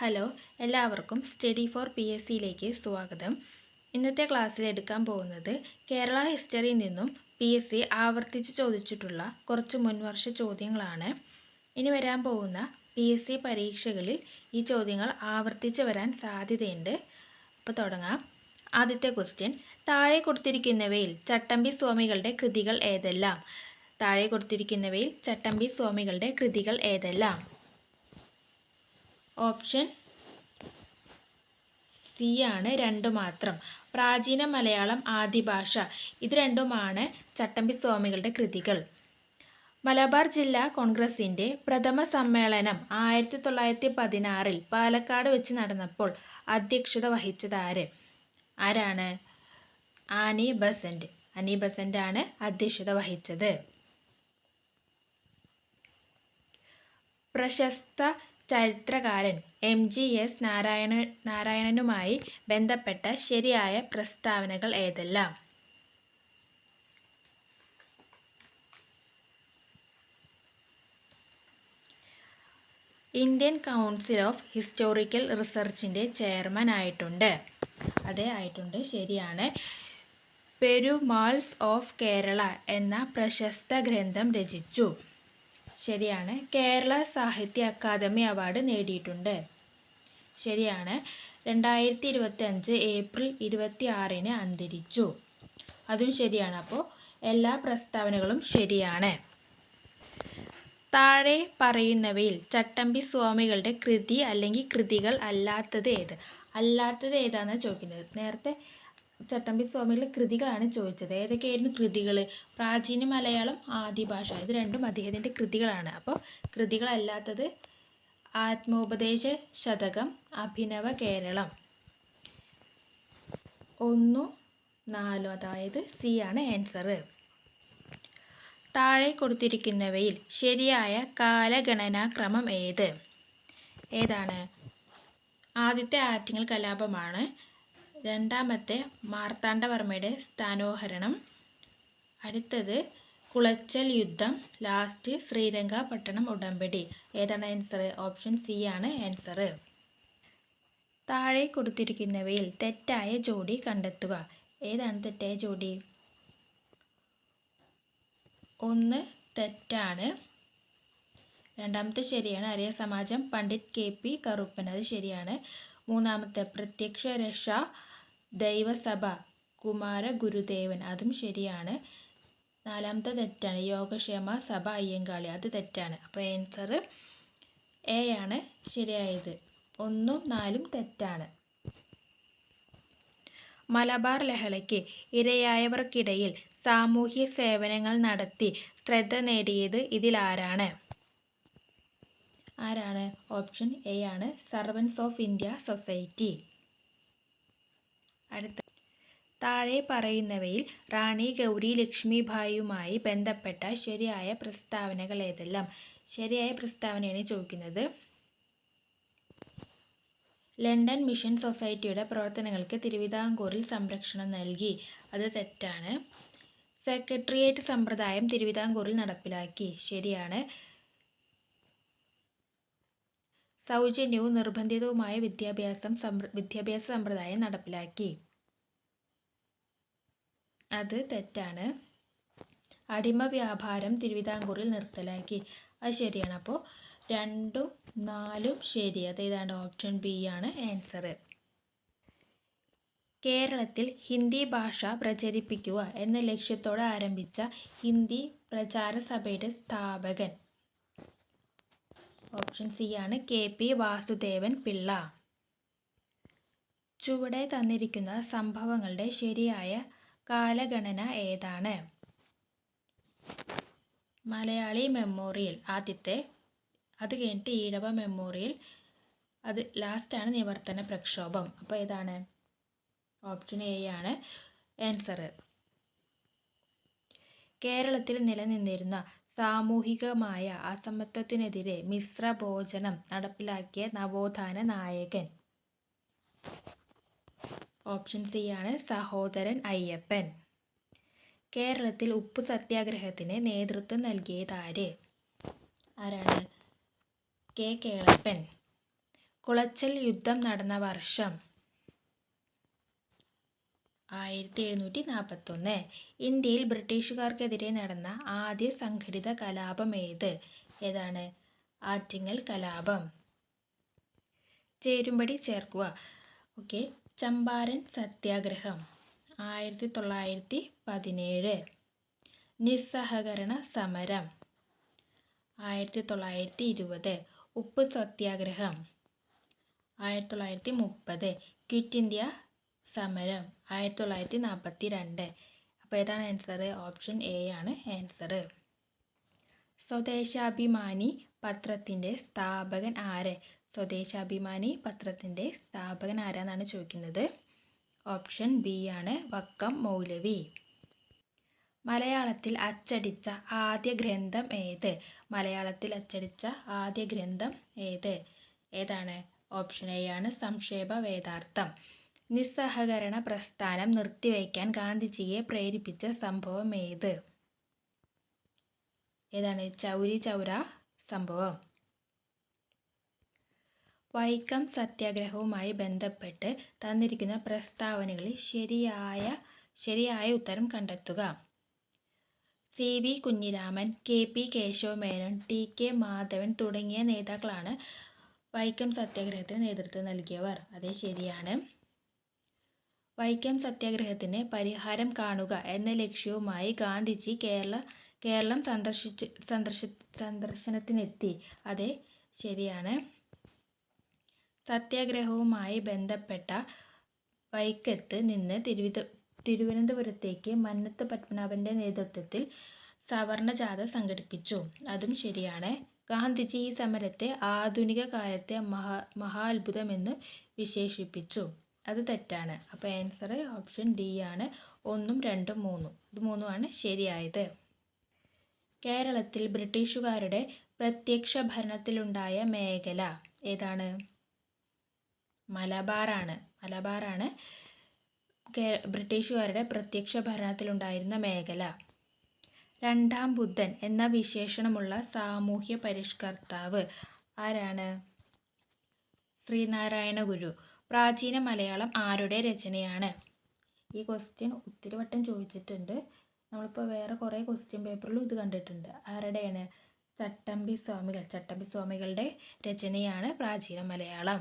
Hello, എല്ലാവർക്കും study four PSCയിലേക്ക് സ്വാഗതം. ഇന്നത്തെ ക്ലാസ്സിൽ എടുക്കാൻ പോകുന്നത് കേരള ഹിസ്റ്ററിയിൽ നിന്നും PSC ആവർത്തിച്ച് ചോദിച്ചിട്ടുള്ള കുറച്ച് മുൻവർഷ ചോദ്യങ്ങളാണ്. ഇനി വരാൻ പോകുന്ന PSC പരീക്ഷകളിൽ ഈ ചോദ്യങ്ങൾ ആവർത്തിച്ച് വരാൻ സാധ്യതയുണ്ട്. അപ്പോൾ തുടങ്ങാം. ആദ്യത്തെ ക്വസ്റ്റ്യൻ, താഴെ കൊടുത്തിരിക്കുന്നവയിൽ ചട്ടമ്പി സ്വാമികളുടെ കൃതികൾ ഏതെല്ലാം? താഴെ കൊടുത്തിരിക്കുന്നവയിൽ ചട്ടമ്പി സ്വാമികളുടെ കൃതികൾ ഏതെല്ലാം? ഓപ്ഷൻ സി ആണ്, രണ്ട് മാത്രം. പ്രാചീന മലയാളം, ആദിഭാഷ, ഇത് രണ്ടുമാണ് ചട്ടമ്പി സ്വാമികളുടെ കൃതികൾ. മലബാർ ജില്ലാ കോൺഗ്രസിൻ്റെ പ്രഥമ സമ്മേളനം 1916 പാലക്കാട് വെച്ച് നടന്നപ്പോൾ അധ്യക്ഷത വഹിച്ചത് ആരാണ്? ആനി ബസന്റ് ആണ് അധ്യക്ഷത വഹിച്ചത്. പ്രശസ്ത ചരിത്രകാരൻ MGS നാരായണനുമായി ബന്ധപ്പെട്ട ശരിയായ പ്രസ്താവനകൾ ഏതെല്ലാം? ഇന്ത്യൻ കൗൺസിൽ ഓഫ് ഹിസ്റ്റോറിക്കൽ റിസർച്ചിൻ്റെ ചെയർമാൻ ആയിട്ടുണ്ട്. ശരിയാണ്. പെരുമാൾസ് ഓഫ് കേരള എന്ന പ്രശസ്ത ഗ്രന്ഥം രചിച്ചു. ശരിയാണ്. കേരള സാഹിത്യ അക്കാദമി അവാർഡ് നേടിയിട്ടുണ്ട്. ശരിയാണ്. 2025 ഏപ്രിൽ 26 അന്തരിച്ചു. അതും ശരിയാണ്. അപ്പോൾ എല്ലാ പ്രസ്താവനകളും ശരിയാണ്. താഴെ പറയുന്നവയിൽ ചട്ടമ്പി സ്വാമികളുടെ കൃതി അല്ലെങ്കിൽ കൃതികൾ അല്ലാത്തത് ഏതാണെന്ന് ചോദിക്കുന്നത്. നേരത്തെ ചട്ടമ്പി സ്വാമികളുടെ കൃതികളാണ് ചോദിച്ചത്. ഏതൊക്കെയായിരുന്നു കൃതികൾ? പ്രാചീന മലയാളം, ആദിഭാഷ, ഇത് രണ്ടും അദ്ദേഹത്തിൻ്റെ കൃതികളാണ്. അപ്പോൾ കൃതികളല്ലാത്തത് ആത്മോപദേശ ശതകം, അഭിനവ കേരളം, 1, 4, അതായത് സി ആണ് ആൻസർ. താഴെ കൊടുത്തിരിക്കുന്നവയിൽ ശരിയായ കാലഗണനാക്രമം ഏതാണ്? ആദ്യത്തെ ആറ്റിങ്ങൽ കലാപമാണ്. രണ്ടാമത്തെ മാർത്താണ്ഡവർമ്മയുടെ സ്ഥാനോഹരണം. അടുത്തത് കുളച്ചൽ യുദ്ധം. ലാസ്റ്റ് ശ്രീരംഗപട്ടണം ഉടമ്പടി. ഏതാണ് ആൻസർ? ഓപ്ഷൻ സി ആണ് ആൻസർ. താഴെ കൊടുത്തിരിക്കുന്നവയിൽ തെറ്റായ ജോഡി കണ്ടെത്തുക. ഏതാണ് തെറ്റായ ജോഡി? 1 തെറ്റാണ്. രണ്ടാമത്തെ ശരിയാണ്. ആര്യ സമാജം, പണ്ഡിറ്റ് KP കറുപ്പൻ, അത് ശരിയാണ്. മൂന്നാമത്തെ പ്രത്യക്ഷ രക്ഷ ദൈവസഭ, കുമാര ഗുരുദേവൻ, അതും ശരിയാണ്. നാലാമത്തെ തെറ്റാണ്. യോഗക്ഷേമ സഭ അയ്യങ്കാളി, അത് തെറ്റാണ്. അപ്പോൾ ആൻസർ എ ആണ് ശരിയായത്. 1, 4 തെറ്റാണ്. മലബാർ ലഹളയ്ക്ക് ഇരയായവർക്കിടയിൽ സാമൂഹ്യ സേവനങ്ങൾ നടത്തി ശ്രദ്ധ നേടിയത് ഇതിലാരാണ്? ഓപ്ഷൻ എ ആണ്, സർവൻസ് ഓഫ് ഇന്ത്യ സൊസൈറ്റി. അടുത്ത, താഴെ പറയുന്നവയിൽ റാണി ഗൗരി ലക്ഷ്മിഭായിയുമായി ബന്ധപ്പെട്ട ശരിയായ പ്രസ്താവനകൾ ഏതെല്ലാം? ശരിയായ പ്രസ്താവനയാണ് ചോദിക്കുന്നത്. ലണ്ടൻ മിഷൻ സൊസൈറ്റിയുടെ പ്രവർത്തനങ്ങൾക്ക് തിരുവിതാംകൂറിൽ സംരക്ഷണം നൽകി, അത് തെറ്റാണ്. സെക്രട്ടേറിയറ്റ് സമ്പ്രദായം തിരുവിതാംകൂറിൽ നടപ്പിലാക്കി, ശരിയാണ്. സൗജന്യവും നിർബന്ധിതവുമായ വിദ്യാഭ്യാസ സമ്പ്രദായം നടപ്പിലാക്കി, അത് തെറ്റാണ്. അടിമ വ്യാപാരം തിരുവിതാംകൂറിൽ നിർത്തലാക്കി, അത് ശരിയാണ്. അപ്പോൾ 2, 4 ശരി. അതേതാണ്? ഓപ്ഷൻ ബി ആണ് ആൻസർ. കേരളത്തിൽ ഹിന്ദി ഭാഷ പ്രചരിപ്പിക്കുക എന്ന ലക്ഷ്യത്തോടെ ആരംഭിച്ച ഹിന്ദി പ്രചാര സഭയുടെ സ്ഥാപകൻ? ഓപ്ഷൻ സി ആണ്, KP വാസുദേവൻ പിള്ള. ചുവടെ തന്നിരിക്കുന്ന സംഭവങ്ങളുടെ ശരിയായ കാലഗണന ഏതാണ്? മലയാളി മെമ്മോറിയൽ ആദ്യത്തെ, അത് കഴിഞ്ഞിട്ട് ഈഴവ മെമ്മോറിയൽ, അത് ലാസ്റ്റാണ് നിവർത്തന പ്രക്ഷോഭം. അപ്പോൾ ഏതാണ്? ഓപ്ഷൻ എ ആണ് ആൻസർ. കേരളത്തിൽ നിലനിന്നിരുന്ന സാമൂഹികമായ അസമത്വത്തിനെതിരെ മിശ്ര ഭോജനം നടപ്പിലാക്കിയ നവോത്ഥാന നായകൻ? ഓപ്ഷൻ സി ആണ്, സഹോദരൻ അയ്യപ്പൻ. കേരളത്തിൽ ഉപ്പു സത്യാഗ്രഹത്തിന് നേതൃത്വം നൽകിയത് ആരാണ്? K. കേളപ്പൻ. കുളച്ചൽ യുദ്ധം നടന്ന വർഷം 1741. ഇന്ത്യയിൽ ബ്രിട്ടീഷുകാർക്കെതിരെ നടന്ന ആദ്യ സംഘടിത കലാപം ഏതാണ്? ആറ്റിങ്ങൽ കലാപം. ചേരുംപടി ചേർക്കുക. ഓക്കെ. ചമ്പാരൻ സത്യാഗ്രഹം 1917. നിസ്സഹകരണ സമരം 1920. ഉപ്പ് സത്യാഗ്രഹം 1930. ക്വിറ്റ് ഇന്ത്യ സമരം 1942. അപ്പോൾ ഏതാണ് ആൻസർ? ഓപ്ഷൻ എ ആണ് ആൻസർ. സ്വദേശാഭിമാനി പത്രത്തിൻ്റെ സ്ഥാപകൻ ആര്? സ്വദേശാഭിമാനി പത്രത്തിൻ്റെ സ്ഥാപകൻ ആരാന്നാണ് ചോദിക്കുന്നത്. ഓപ്ഷൻ ബി ആണ് വക്കം മൗലവി. മലയാളത്തിൽ അച്ചടിച്ച ആദ്യ ഗ്രന്ഥം ഏത്? മലയാളത്തിൽ അച്ചടിച്ച ആദ്യ ഗ്രന്ഥം ഏതാണ്? ഓപ്ഷൻ എ ആണ് സംക്ഷേപ വേദാർത്ഥം. നിസ്സഹകരണ പ്രസ്ഥാനം നിർത്തിവയ്ക്കാൻ ഗാന്ധിജിയെ പ്രേരിപ്പിച്ച സംഭവം ഏതാണ്? ചൗരി ചൗര സംഭവം. വൈക്കം സത്യാഗ്രഹവുമായി ബന്ധപ്പെട്ട് തന്നിരിക്കുന്ന പ്രസ്താവനകളിൽ ശരിയായ ഉത്തരം കണ്ടെത്തുക. C V Kunhiraman, K P Kesava Menon, T K Madhavan തുടങ്ങിയ നേതാക്കളാണ് വൈക്കം സത്യാഗ്രഹത്തിന് നേതൃത്വം നൽകിയവർ. അത് ശരിയാണ്. വൈക്കം സത്യാഗ്രഹത്തിന് പരിഹാരം കാണുക എന്ന ലക്ഷ്യവുമായി ഗാന്ധിജി കേരളം സന്ദർശനത്തിനെത്തി. അത് ശരിയാണ്. സത്യാഗ്രഹവുമായി ബന്ധപ്പെട്ട വൈക്കത്ത് നിന്ന് തിരുവനന്തപുരത്തേക്ക് മന്നത്ത് പത്മനാഭൻ്റെ നേതൃത്വത്തിൽ സവർണ ജാഥ സംഘടിപ്പിച്ചു. അതും ശരിയാണ്. ഗാന്ധിജി ഈ സമരത്തെ ആധുനിക കാലത്തെ മഹാത്ഭുതമെന്ന് വിശേഷിപ്പിച്ചു. അത് തെറ്റാണ്. അപ്പോൾ ആൻസർ ഓപ്ഷൻ ഡി ആണ്. 1, 2, 3. ഇത് 3ആണ് ശരിയായത്. കേരളത്തിൽ ബ്രിട്ടീഷുകാരുടെ പ്രത്യക്ഷ ഭരണത്തിലുണ്ടായ മേഖല ഏതാണ്? മലബാറാണ്. ബ്രിട്ടീഷുകാരുടെ പ്രത്യക്ഷ ഭരണത്തിലുണ്ടായിരുന്ന മേഖല. രണ്ടാം ബുദ്ധൻ എന്ന വിശേഷണമുള്ള സാമൂഹ്യ പരിഷ്കർത്താവ് ആരാണ്? ശ്രീനാരായണ ഗുരു. പ്രാചീന മലയാളം ആരുടെ രചനയാണ്? ഈ ക്വസ്റ്റ്യൻ ഒത്തിരി വട്ടം ചോദിച്ചിട്ടുണ്ട്. നമ്മളിപ്പോൾ വേറെ കുറേ ക്വസ്റ്റ്യൻ പേപ്പറിലും ഇത് കണ്ടിട്ടുണ്ട്. ആരുടെയാണ്? ചട്ടമ്പി സ്വാമികളുടെ രചനയാണ് പ്രാചീന മലയാളം.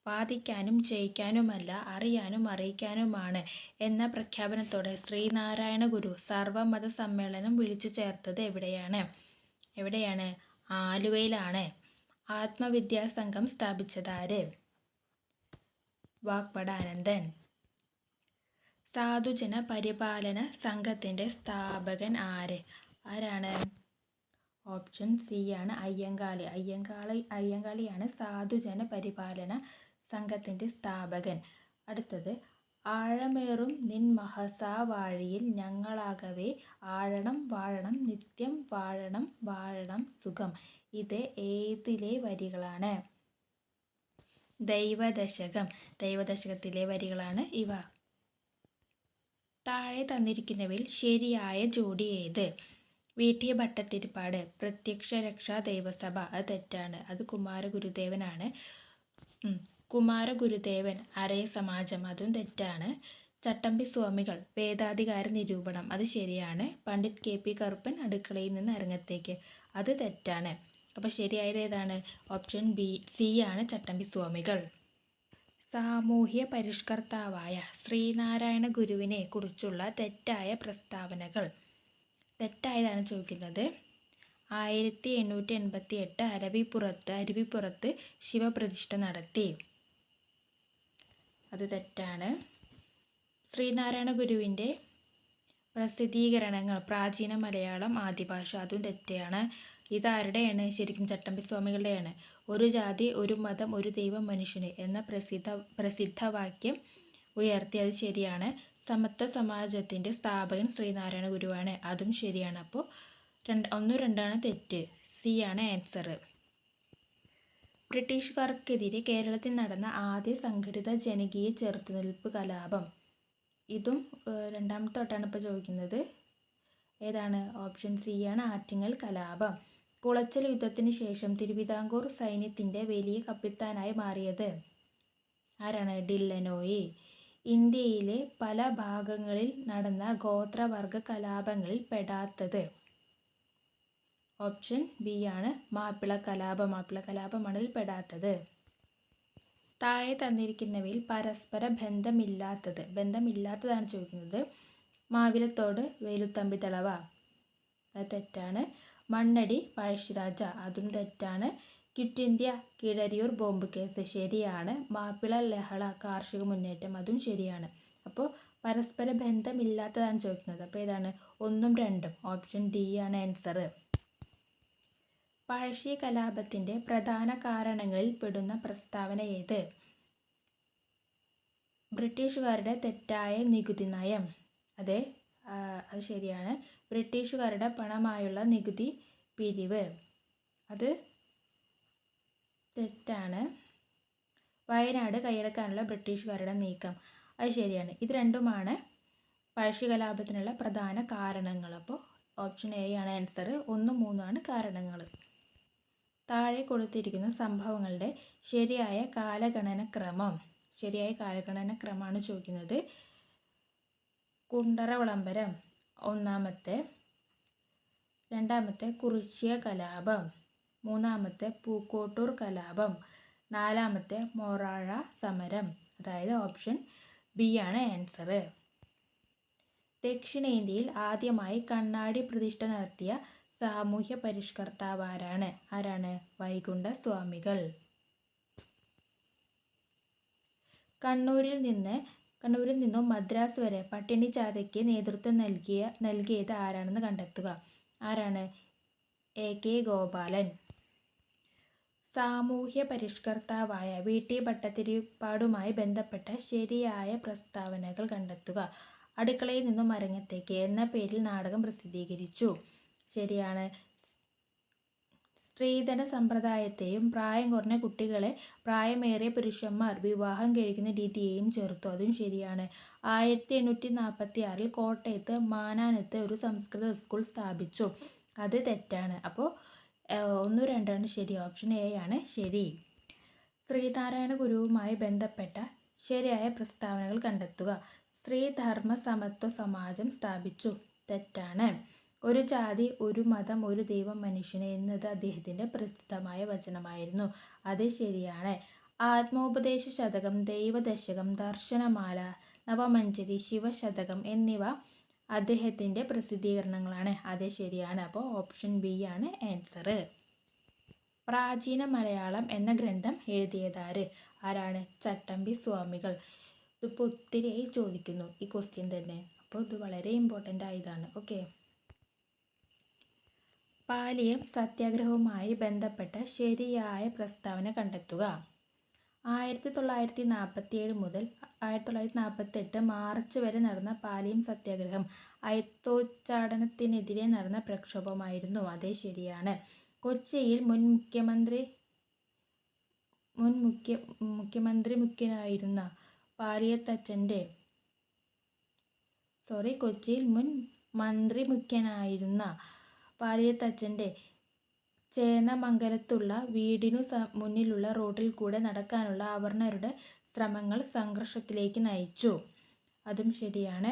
വാദിക്കാനും ജയിക്കാനുമല്ല, അറിയാനും അറിയിക്കാനുമാണ് എന്ന പ്രഖ്യാപനത്തോടെ ശ്രീനാരായണ ഗുരു സർവമത സമ്മേളനം വിളിച്ചു ചേർത്തത് എവിടെയാണ്? ആലുവയിലാണ്. ആത്മവിദ്യാസംഘം സ്ഥാപിച്ചതാര്? വാഗ്ഭടാനന്ദൻ. സാധുജന പരിപാലന സംഘത്തിൻ്റെ സ്ഥാപകൻ ആരാണ്? ഓപ്ഷൻ സി ആണ് അയ്യങ്കാളി. അയ്യങ്കാളിയാണ് സാധുജന പരിപാലന സംഘത്തിൻ്റെ സ്ഥാപകൻ. അടുത്തത്, ആഴമേറും നിൻ മഹസാ വാഴിയിൽ ഞങ്ങളാകവേ ആഴണം വാഴണം നിത്യം വാഴണം സുഖം. ഇത് ഏതിലെ വരികളാണ്? ദൈവദശകത്തിലെ വരികളാണ് ഇവ. താഴെ തന്നിരിക്കുന്നവയിൽ ശരിയായ ജോഡി ഏത്? വീട്ടിയ ഭട്ടതിരിപ്പാട്, പ്രത്യക്ഷ രക്ഷാ ദൈവസഭ. അത് തെറ്റാണ്. അത് കുമാരഗുരുദേവനാണ്. കുമാരഗുരുദേവൻ അരയ സമാജം. അതും തെറ്റാണ്. ചട്ടമ്പി സ്വാമികൾ വേദാധികാര നിരൂപണം. അത് ശരിയാണ്. പണ്ഡിറ്റ് കെ പി കറുപ്പൻ അടുക്കളയിൽ നിന്ന് അരങ്ങത്തേക്ക്. അത് തെറ്റാണ്. അപ്പോൾ ശരിയായത് ഏതാണ്? ഓപ്ഷൻ സി ആണ് ചട്ടമ്പി സ്വാമികൾ. സാമൂഹ്യ പരിഷ്കർത്താവായ ശ്രീനാരായണ ഗുരുവിനെ കുറിച്ചുള്ള തെറ്റായ പ്രസ്താവനകൾ. തെറ്റായതാണ് ചോദിക്കുന്നത്. 1888 അരുവിപ്പുറത്ത് ശിവപ്രതിഷ്ഠ നടത്തി. അത് തെറ്റാണ്. ശ്രീനാരായണ ഗുരുവിൻ്റെ പ്രസിദ്ധീകരണങ്ങൾ പ്രാചീന മലയാളം ആദിഭാഷ. അതും തെറ്റാണ്. ഇതാരുടെയാണ്? ശരിക്കും ചട്ടമ്പി സ്വാമികളുടെയാണ്. ഒരു ജാതി ഒരു മതം ഒരു ദൈവം മനുഷ്യന് എന്ന പ്രസിദ്ധവാക്യം ഉയർത്തി. അത് ശരിയാണ്. സമത്വ സമാജത്തിൻ്റെ സ്ഥാപകൻ ശ്രീനാരായണ ഗുരുവാണ്. അതും ശരിയാണ്. അപ്പോൾ 1, 2 തെറ്റ്. സി ആണ് ആൻസർ. ബ്രിട്ടീഷുകാർക്കെതിരെ കേരളത്തിൽ നടന്ന ആദ്യ സംഘടിത ജനകീയ ചെറുത്തുനിൽപ്പ് കലാപം. ഇതും രണ്ടാമത്തെ തൊട്ടാണ് ഇപ്പോൾ ചോദിക്കുന്നത്. ഏതാണ്? ഓപ്ഷൻ സി ആണ് ആറ്റിങ്ങൽ കലാപം. കുളച്ചൽ യുദ്ധത്തിന് ശേഷം തിരുവിതാംകൂർ സൈന്യത്തിൻ്റെ വലിയ കപ്പിത്താനായി മാറിയത് ആരാണ്? ഡില്ലനോയി. ഇന്ത്യയിലെ പല ഭാഗങ്ങളിൽ നടന്ന ഗോത്രവർഗ കലാപങ്ങളിൽ പെടാത്തത് ഓപ്ഷൻ ബി ആണ് മാപ്പിള കലാപം. മാപ്പിള കലാപമാണ് ഇതിൽ പെടാത്തത്. താഴെ തന്നിരിക്കുന്നവയിൽ പരസ്പര ബന്ധമില്ലാത്തതാണ് ചോദിക്കുന്നത്. മാവിലത്തോട് വേലുത്തമ്പി ദളവ, അത് തെറ്റാണ്. മണ്ണടി പഴശ്ശിരാജ, അതും തെറ്റാണ്. Quit India Keezhariyur bomb case ശരിയാണ്. മാപ്പിള ലഹള കാർഷിക മുന്നേറ്റം, അതും ശരിയാണ്. അപ്പോൾ പരസ്പര ബന്ധമില്ലാത്തതാണ് ചോദിക്കുന്നത്. അപ്പോൾ ഏതാണ്? 1ഉം 2ഉം. ഓപ്ഷൻ ഡി ആണ് ആൻസർ. പഴശ്ശി കലാപത്തിൻ്റെ പ്രധാന കാരണങ്ങളിൽ പെടുന്ന പ്രസ്താവന ഏത്? ബ്രിട്ടീഷുകാരുടെ തെറ്റായ നികുതി നയം. അത് ശരിയാണ്. ബ്രിട്ടീഷുകാരുടെ പണമായുള്ള നികുതി പിരിവ്, അത് തെറ്റാണ്. വയനാട് കൈയടക്കാനുള്ള ബ്രിട്ടീഷുകാരുടെ നീക്കം, അത് ശരിയാണ്. ഇത് രണ്ടുമാണ് പഴശ്ശി കലാപത്തിനുള്ള പ്രധാന കാരണങ്ങൾ. അപ്പോൾ ഓപ്ഷൻ എ ആണ് ആൻസർ. 1ഉം 3ഉമാണ് കാരണങ്ങൾ. താഴെ കൊടുത്തിരിക്കുന്ന സംഭവങ്ങളുടെ ശരിയായ കാലഗണന ക്രമമാണ് ചോദിക്കുന്നത്. കുണ്ടറ വിളംബരം ഒന്നാമത്തെ, രണ്ടാമത്തെ കുറിച്യ കലാപം, മൂന്നാമത്തെ പൂക്കോട്ടൂർ കലാപം, നാലാമത്തെ മൊറാഴ സമരം. അതായത് ഓപ്ഷൻ ബി ആണ് ആൻസർ. ദക്ഷിണേന്ത്യയിൽ ആദ്യമായി കണ്ണാടി പ്രതിഷ്ഠ നടത്തിയ സാമൂഹ്യ പരിഷ്കർത്താവ് ആരാണ്? വൈകുണ്ഠ സ്വാമികൾ. കണ്ണൂരിൽ നിന്നും മദ്രാസ് വരെ പട്ടിണി ജാഥയ്ക്ക് നേതൃത്വം നൽകിയത് ആരാണെന്ന് കണ്ടെത്തുക. ആരാണ്? A K Gopalan. സാമൂഹ്യ പരിഷ്കർത്താവായ വി.ടി. ഭട്ടതിരിപ്പാടുമായി ബന്ധപ്പെട്ട ശരിയായ പ്രസ്താവനകൾ കണ്ടെത്തുക. അടുക്കളയിൽ നിന്നും അരങ്ങത്തേക്ക് എന്ന പേരിൽ നാടകം പ്രസിദ്ധീകരിച്ചു. ശരിയാണ്. സ്ത്രീധന സമ്പ്രദായത്തെയും പ്രായം കുറഞ്ഞ കുട്ടികളെ പ്രായമേറിയ പുരുഷന്മാർ വിവാഹം കഴിക്കുന്ന രീതിയെയും ചേർത്തു, അതും ശരിയാണ്. 1846 കോട്ടയത്ത് മാനാനത്ത് ഒരു സംസ്കൃത സ്കൂൾ സ്ഥാപിച്ചു, അത് തെറ്റാണ്. അപ്പോൾ 1, 2ആണ് ശരി. ഓപ്ഷൻ എ ആണ് ശരി. ശ്രീനാരായണ ഗുരുവുമായി ബന്ധപ്പെട്ട ശരിയായ പ്രസ്താവനകൾ കണ്ടെത്തുക. സ്ത്രീധർമ്മ സമത്വ സമാജം സ്ഥാപിച്ചു, തെറ്റാണ്. ഒരു ജാതി, ഒരു മതം, ഒരു ദൈവം മനുഷ്യന് എന്നത് അദ്ദേഹത്തിൻ്റെ പ്രസിദ്ധമായ വചനമായിരുന്നു, അത് ശരിയാണ്. ആത്മോപദേശ ശതകം, ദൈവദശകം, ദർശനമാല, നവമഞ്ജരി, ശിവശതകം എന്നിവ അദ്ദേഹത്തിൻ്റെ പ്രസിദ്ധീകരണങ്ങളാണ്, അത് ശരിയാണ്. അപ്പോൾ ഓപ്ഷൻ ബി ആണ് ആൻസർ. പ്രാചീന മലയാളം എന്ന ഗ്രന്ഥം ആരാണ്? ചട്ടമ്പി സ്വാമികൾ. ഇതിപ്പോൾ ഒത്തിരിയായി ചോദിക്കുന്നു ഈ ക്വസ്റ്റ്യൻ തന്നെ, അപ്പോൾ ഇത് വളരെ ഇമ്പോർട്ടൻ്റ് ആയതാണ്. ഓക്കെ. പാലിയം സത്യാഗ്രഹവുമായി ബന്ധപ്പെട്ട ശരിയായ പ്രസ്താവന കണ്ടെത്തുക. 1947 മുതൽ 1948 മാർച്ച് വരെ നടന്ന പാലിയം സത്യാഗ്രഹം അയിത്തോച്ചാടനത്തിനെതിരെ നടന്ന പ്രക്ഷോഭമായിരുന്നു, അതേ ശരിയാണ്. കൊച്ചിയിൽ മുൻ മുഖ്യമന്ത്രിയായിരുന്ന പാലിയത്തച്ഛൻ്റെ ചേന്നമംഗലത്തുള്ള വീടിനു മുന്നിലുള്ള റോഡിൽ കൂടെ നടക്കാനുള്ള അവർണ്ണരുടെ ശ്രമങ്ങൾ സംഘർഷത്തിലേക്ക് നയിച്ചു, അതും ശരിയാണ്.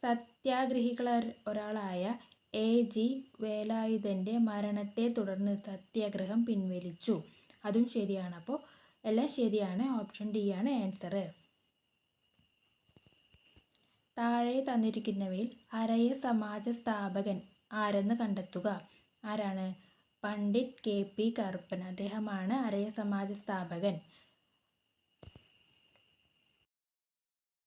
സത്യാഗ്രഹികളൊരാളായ A.G. വേലായുധൻ്റെ മരണത്തെ തുടർന്ന് സത്യാഗ്രഹം പിൻവലിച്ചു, അതും ശരിയാണ്. അപ്പോൾ എല്ലാം ശരിയാണ്. ഓപ്ഷൻ ഡി ആണ് ആൻസർ. താഴെ തന്നിരിക്കുന്നവയിൽ അരയ സമാജ സ്ഥാപകൻ ആരെന്ന് കണ്ടെത്തുക. ആരാണ്? പണ്ഡിറ്റ് K.P. കറുപ്പൻ, അദ്ദേഹമാണ് അരയ സമാജ സ്ഥാപകൻ.